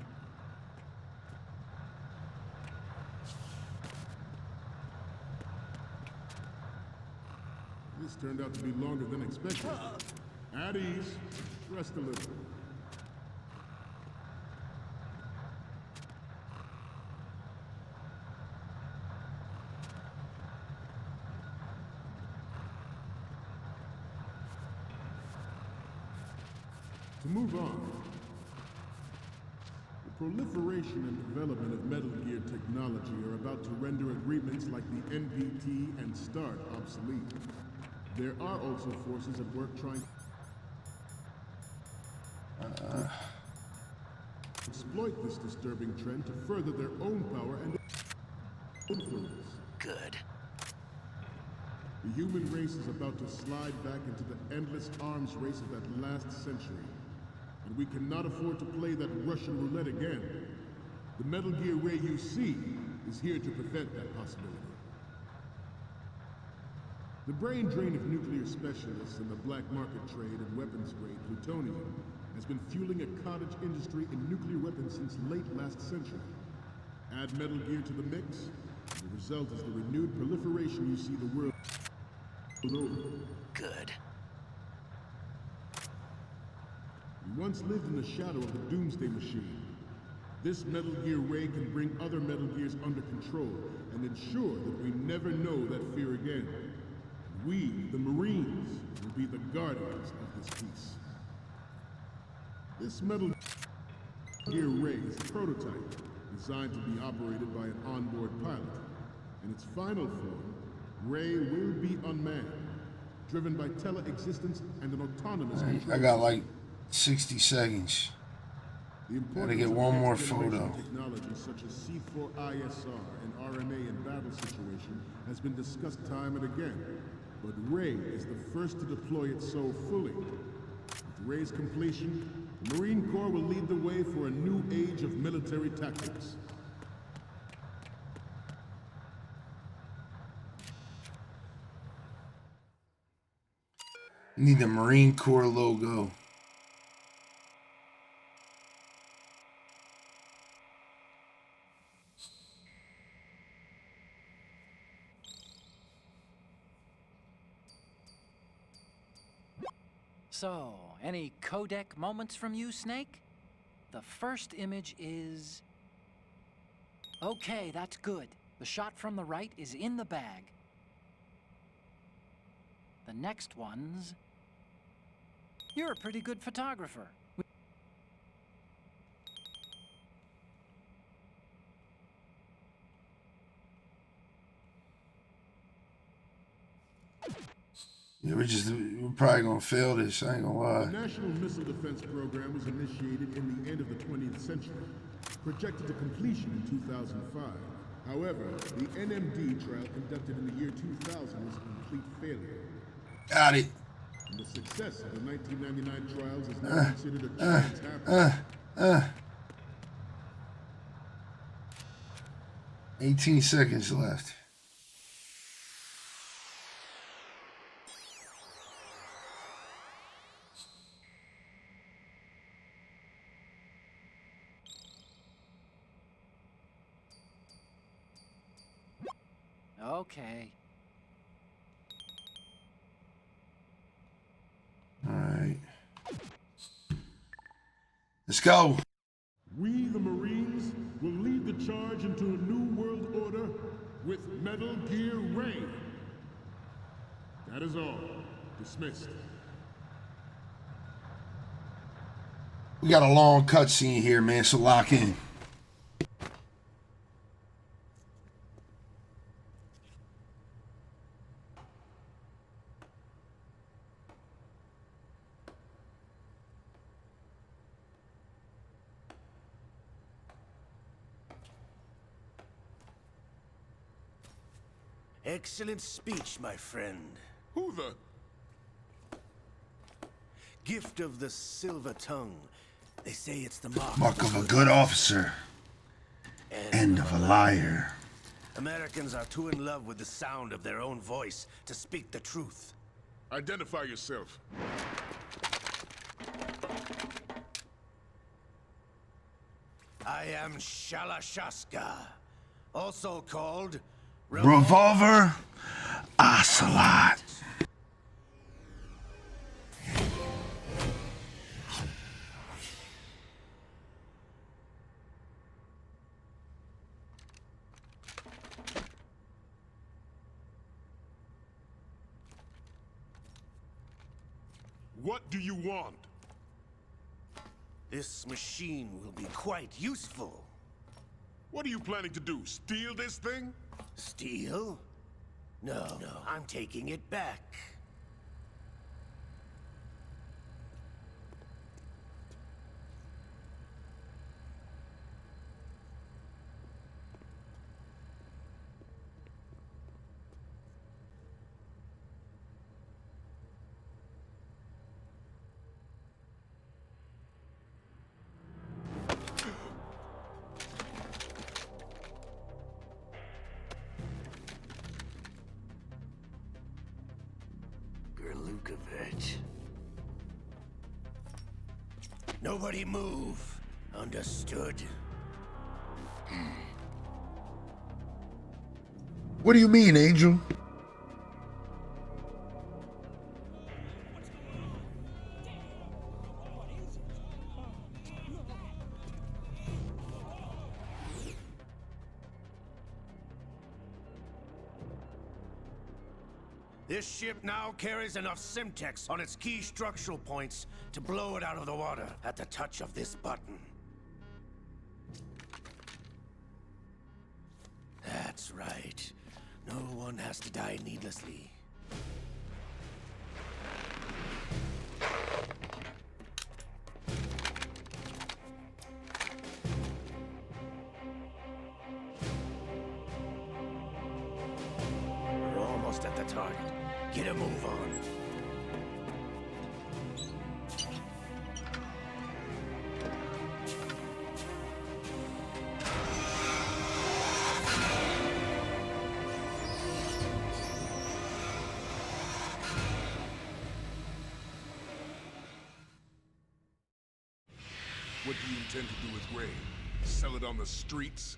This turned out to be longer than expected. At ease. Rest a little. To move on, the proliferation and development of Metal Gear technology are about to render agreements like the NPT and START obsolete. There are also forces at work trying to exploit this disturbing trend to further their own power and influence. Good. The human race is about to slide back into the endless arms race of that last century. And we cannot afford to play that Russian roulette again. The Metal Gear Ray you see is here to prevent that possibility. The brain drain of nuclear specialists and the black market trade in weapons-grade plutonium has been fueling a cottage industry in nuclear weapons since late last century. Add Metal Gear to the mix, and the result is the renewed proliferation you see the world over. Good. We once lived in the shadow of the Doomsday Machine. This Metal Gear Ray can bring other Metal Gears under control and ensure that we never know that fear again. We, the Marines, will be the guardians of this peace. This Metal Gear Ray is a prototype designed to be operated by an onboard pilot. In its final form, Ray will be unmanned, driven by tele-existence and an autonomous control. I got like 60 seconds. Gotta get one more photo. Technology such as C4ISR and RMA in battle situation has been discussed time and again, but Ray is the first to deploy it so fully. With Ray's completion, the Marine Corps will lead the way for a new age of military tactics. Need the Marine Corps logo. So, any codec moments from you, Snake? The first image is... Okay, that's good. The shot from the right is in the bag. The next one's... You're a pretty good photographer. Yeah, we're probably gonna fail this. I ain't gonna lie. The National Missile Defense Program was initiated in the end of the 20th century, projected to completion in 2005. However, the NMD trial conducted in the year 2000 was a complete failure. Got it. And the success of the 1999 trials is now considered a chance happening. 18 seconds left. Okay. All right. Let's go. We, the Marines, will lead the charge into a new world order with Metal Gear Ray. That is all. Dismissed. We got a long cutscene here, man, so lock in. Excellent speech, my friend. Who the... Gift of the silver tongue. They say it's the mark, Mark of a good officer. End of a liar. Americans are too in love with the sound of their own voice to speak the truth. Identify yourself. I am Shalashaska, also called Revolver Ocelot. What do you want? This machine will be quite useful. What are you planning to do? Steal this thing? Steal? No, I'm taking it back. Nobody move. Understood? What do you mean, Angel? This ship now carries enough Simtex on its key structural points to blow it out of the water at the touch of this button. That's right. No one has to die needlessly. We're almost at the target. Get a move on. What do you intend to do with Ray? Sell it on the streets?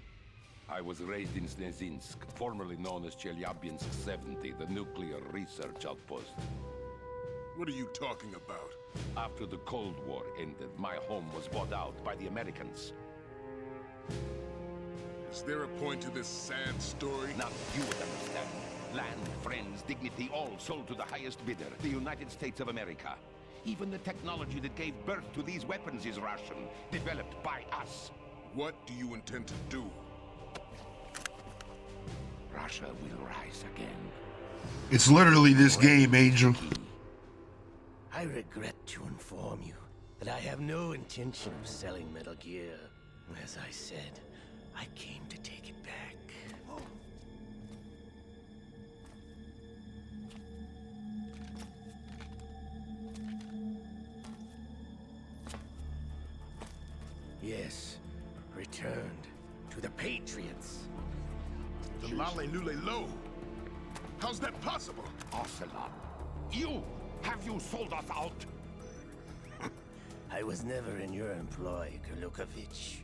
I was raised in Snezinsk, formerly known as Chelyabinsk 70, the nuclear research outpost. What are you talking about? After the Cold War ended, my home was bought out by the Americans. Is there a point to this sad story? Now you would understand. Land, friends, dignity, all sold to the highest bidder, the United States of America. Even the technology that gave birth to these weapons is Russian, developed by us. What do you intend to do? Russia will rise again. It's literally this game, Angel. I regret to inform you that I have no intention of selling Metal Gear. As I said, I came to take it back. Yes, returned to the Patriots. The Lale Lule Lo? How's that possible? Ocelot, have you sold us out? I was never in your employ, Golukovich.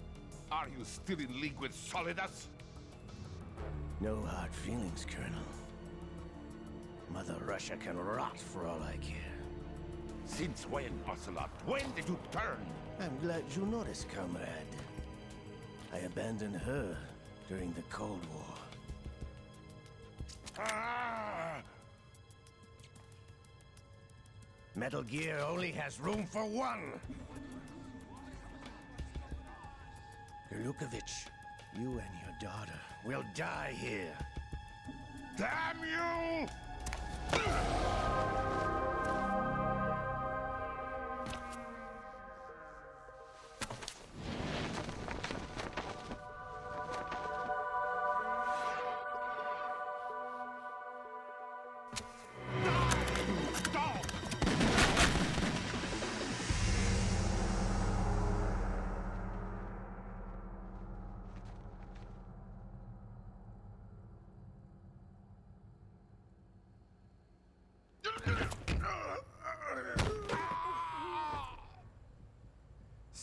Are you still in league with Solidus? No hard feelings, Colonel. Mother Russia can rot for all I care. Since when, Ocelot? When did you turn? I'm glad you noticed, comrade. I abandoned her during the Cold War. Metal Gear only has room for one! Golukovich, you and your daughter will die here. Damn you!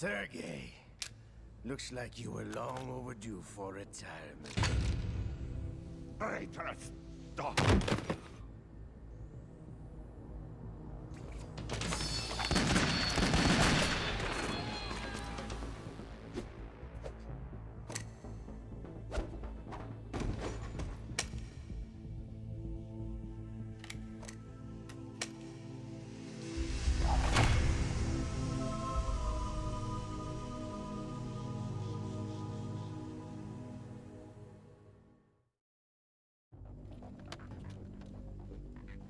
Sergei, looks like you were long overdue for retirement. Traitors! Stop!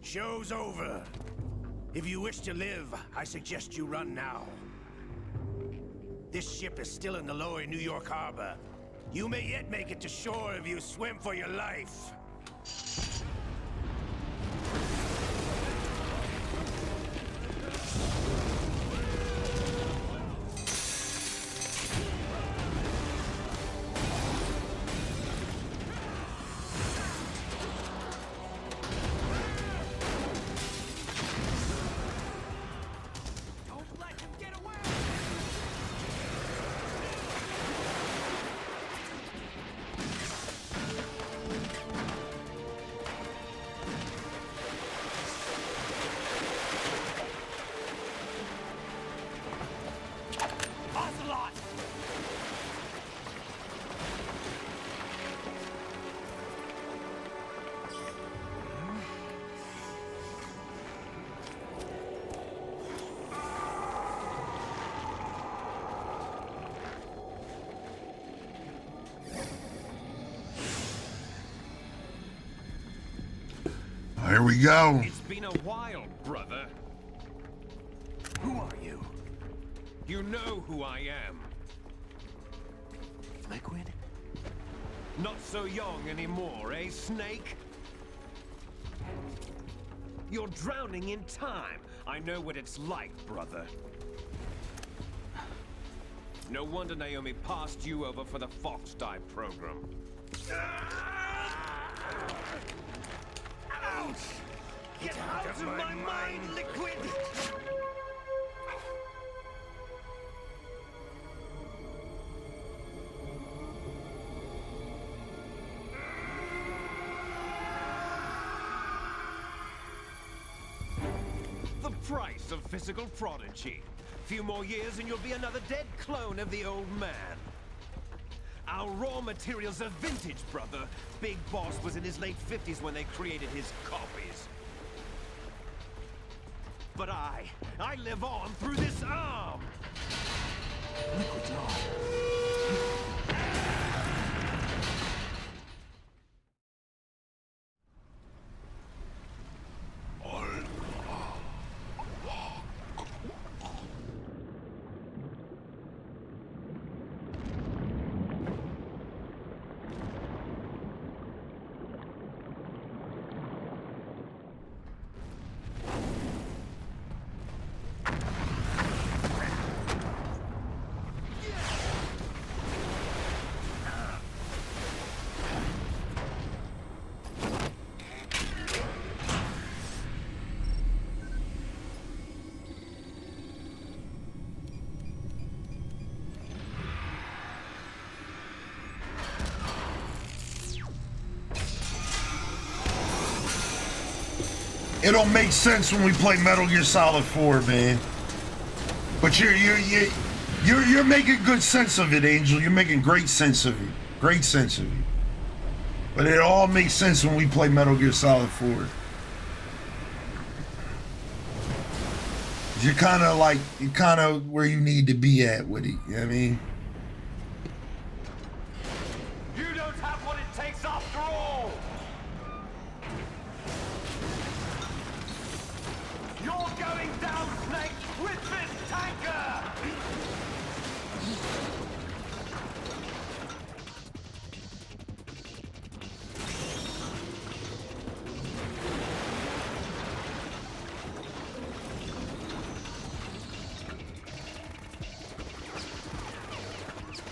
Show's over. If you wish to live, I suggest you run now. This ship is still in the lower New York harbor. You may yet make it to shore if you swim for your life. Here we go. It's been a while, brother. Who are you? You know who I am. Liquid? Not so young anymore, eh, Snake? You're drowning in time. I know what it's like, brother. No wonder Naomi passed you over for the Fox Die program. Ouch! Get out of my mind, Liquid! The price of physical prodigy. Few more years and you'll be another dead clone of the old man. Our raw materials are vintage, brother. Big Boss was in his late 50s when they created his copies. But I live on through this arm! Liquid's on. It don't make sense when we play Metal Gear Solid 4, man. But you're making good sense of it, Angel. You're making great sense of it. Great sense of it. But it all makes sense when we play Metal Gear Solid 4. You're kind of where you need to be at with it. You know what I mean? You don't have what it takes after all! You're going down, Snake, with this tanker!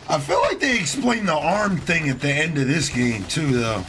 I feel like they explained the arm thing at the end of this game too, though.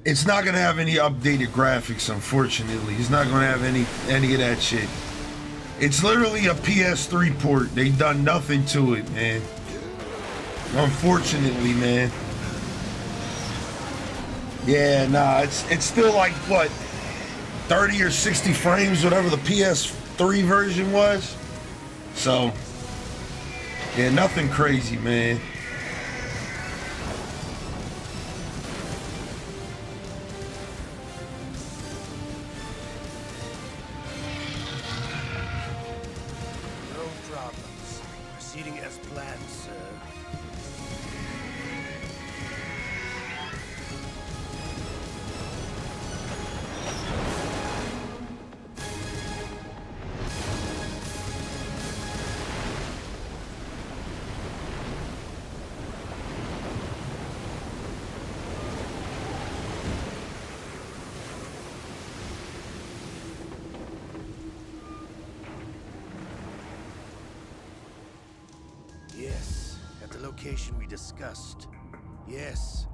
It's not gonna have any updated graphics, unfortunately. It's not gonna have any of that shit. It's literally a PS3 port. They done nothing to it, man. Unfortunately, man. Yeah, nah, it's still like what, 30 or 60 frames, whatever the PS3 version was. So, yeah, nothing crazy, man. No problems. Proceeding as planned, sir. Yes, at the location we discussed. Yes,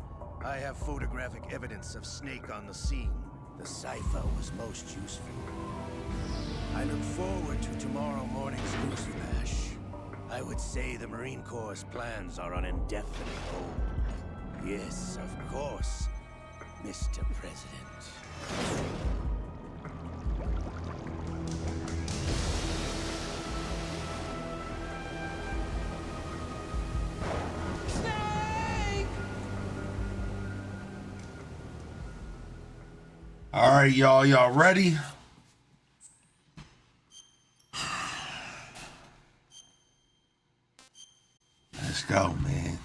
I have photographic evidence of Snake on the scene. The cipher was most useful. I look forward to tomorrow morning's news flash. I would say the Marine Corps' plans are on indefinite hold. Yes, of course, Mr. President. All right, y'all ready? Let's go, man.